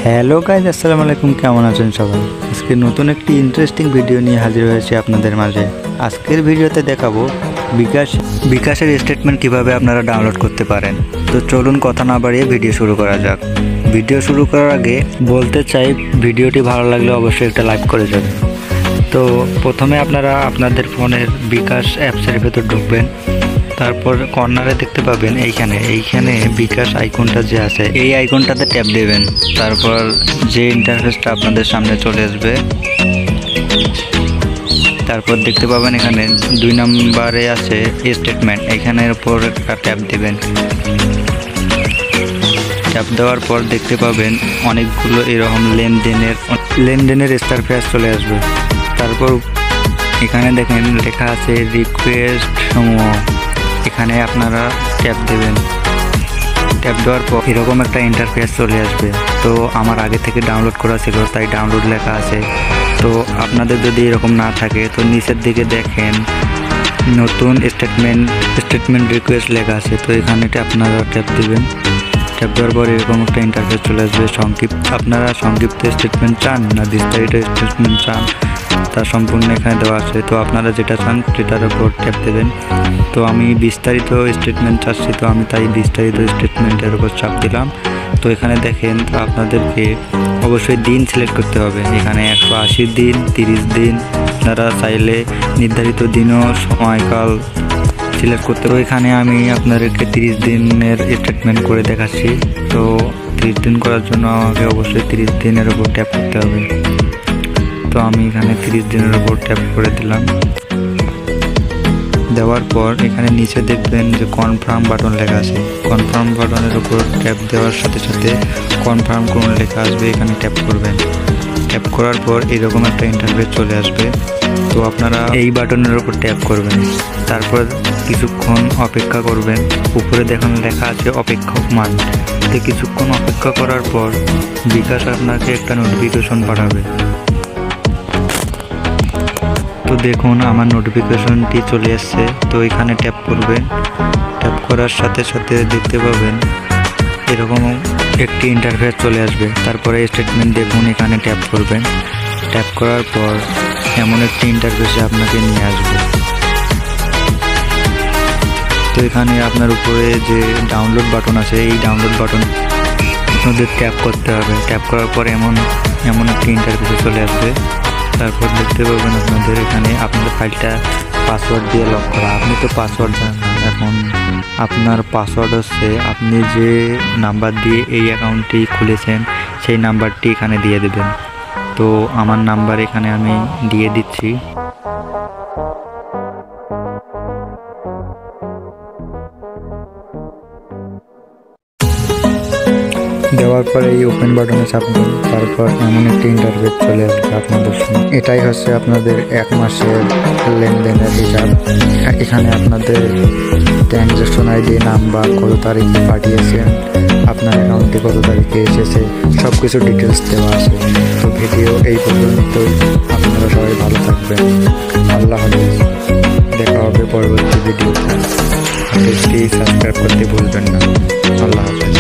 Hello guys, আসসালামু আলাইকুম। কেমন আছেন সবাই? আজকে নতুন একটি ইন্টারেস্টিং ভিডিও নিয়ে হাজির হয়েছি আপনাদের মাঝে। আজকের ভিডিওতে দেখাবো বিকাশের স্টেটমেন্ট কিভাবে আপনারা ডাউনলোড করতে পারেন। তো চলুন কথা না বাড়িয়ে ভিডিও শুরু করা যাক। ভিডিও শুরু করার আগে বলতে চাই, ভিডিওটি ভালো লাগলে অবশ্যই একটা লাইক করে যাবেন। তো প্রথমে আপনারা আপনাদের ফোনের বিকাশ অ্যাপসের ভেতর ঢুকবেন। তারপর কর্নারে দেখতে পাবেন এইখানে বিকাশ আইকনটা যে আছে, এই আইকনটাতে ট্যাপ দেবেন। তারপর যে ইন্টারফেসটা আপনাদের সামনে চলে আসবে, তারপর দেখতে পাবেন এখানে 2 নম্বরে আছে স্টেটমেন্ট, এখানের উপর একটা ট্যাপ দেবেন। ট্যাপ দেওয়ার পর দেখতে পাবেন অনেকগুলো এরকম লেনদেনের ইন্টারফেস চলে আসবে। তারপর এখানে দেখেন লেখা আছে রিকোয়েস্ট সমূহ, এখানে আপনারা ট্যাপ দেবেন। ট্যাপ দেওয়ার পর এরকম একটা ইন্টারফেস চলে আসবে। তো আমার আগে থেকে ডাউনলোড করা ছিল, তাই ডাউনলোড লেখা আছে। তো আপনাদের যদি এরকম না থাকে তো নিচের দিকে দেখেন নতুন স্টেটমেন্ট রিকোয়েস্ট লেখা আছে। তো এখানে আপনারা ট্যাপ দেবেন। ট্যাপ দেওয়ার পর এরকম একটা ইন্টারফেস চলে আসবে। আপনারা সংক্ষিপ্ত স্টেটমেন্ট চান না বিস্তারিত স্টেটমেন্ট চান, তা সম্পূর্ণ এখানে দেওয়া আছে। তো আপনারা যেটা চান সেটার উপর ট্যাপ দেবেন। তো আমি বিস্তারিত স্টেটমেন্ট চাচ্ছি, তো আমি তাই বিস্তারিত স্টেটমেন্টের উপর চাপ দিলাম। তো এখানে দেখেন তো আপনাদেরকে অবশ্যই দিন সিলেক্ট করতে হবে। এখানে 180 দিন, 30 দিন, আপনারা চাইলে নির্ধারিত দিনও সময়কাল সিলেক্ট করতে হবে। এখানে আমি আপনাদেরকে 30 দিনের স্টেটমেন্ট করে দেখাচ্ছি। তো 30 দিন করার জন্য আমাকে অবশ্যই 30 দিনের উপর ট্যাপ করতে হবে। তো আমি এখানে 30 দিনের উপর ট্যাপ করে দিলাম। দেওয়ার পর এখানে নিচে দেখবেন যে কনফার্ম বাটন লেখা আছে। কনফার্ম বাটনের উপর ট্যাপ দেওয়ার সাথে সাথে কনফার্ম করুন লেখা আসবে, এখানে ট্যাপ করবেন। ট্যাপ করার পর এরকম একটা ইন্টারফেস চলে আসবে। তো আপনারা এই বাটনের উপর ট্যাপ করবেন। তারপর কিছুক্ষণ অপেক্ষা করবেন। উপরে দেখুন লেখা আছে অপেক্ষমান। তো কিছুক্ষণ অপেক্ষা করার পর বিকাশ আপনাকে একটা নোটিফিকেশন পাঠাবে। তো দেখুন আমার নোটিফিকেশনটি চলে আসছে। তো এখানে ট্যাপ করবেন। ট্যাপ করার সাথে সাথে দেখতে পাবেন এরকম একটি ইন্টারফেস চলে আসবে। তারপরে স্টেটমেন্ট দেখুন, এখানে ট্যাপ করবেন। ট্যাপ করার পর এমন একটি ইন্টারফেসে আপনাকে নিয়ে আসবে। তো এখানে আপনার উপরে যে ডাউনলোড বাটন আছে, এই ডাউনলোড বাটন আপনাদের ট্যাপ করতে হবে। ট্যাপ করার পর এমন একটি ইন্টারফেসে চলে আসবে। তারপর দেখতে পাবেন আপনাদের এখানে আপনাদের ফাইলটা পাসওয়ার্ড দিয়ে লক করা। আপনি তো পাসওয়ার্ড জানেন না, এখন আপনার পাসওয়ার্ড হচ্ছে আপনি যে নাম্বার দিয়ে এই অ্যাকাউন্টটি খুলেছেন সেই নাম্বারটি এখানে দিয়ে দেবেন। তো আমার নাম্বার এখানে আমি দিয়ে দিচ্ছি। দেওয়ার পরে এই ওপেন বাটনে চাপবেন। তারপর এমন একটি ইন্টারফেস চলে আসবে আপনাদের সামনে। এটাই হচ্ছে আপনাদের 1 মাসের লেনদেনের হিসাব। এখানে আপনাদের ট্রানজ্যাকশন আইডি, নাম্বার, কত তারিখে পাঠিয়েছেন, আপনার অ্যাকাউন্টে কত তারিখে এসেছে, সব কিছু ডিটেলস দেওয়া আছে। তো ভিডিও এই পর্যন্তই। আপনারা সবাই ভালো থাকবেন। আল্লাহ হাফেজ। দেখা হবে পরবর্তী ভিডিওতে। সাবস্ক্রাইব করতে ভুলবেন না। আল্লাহ হাফেজ।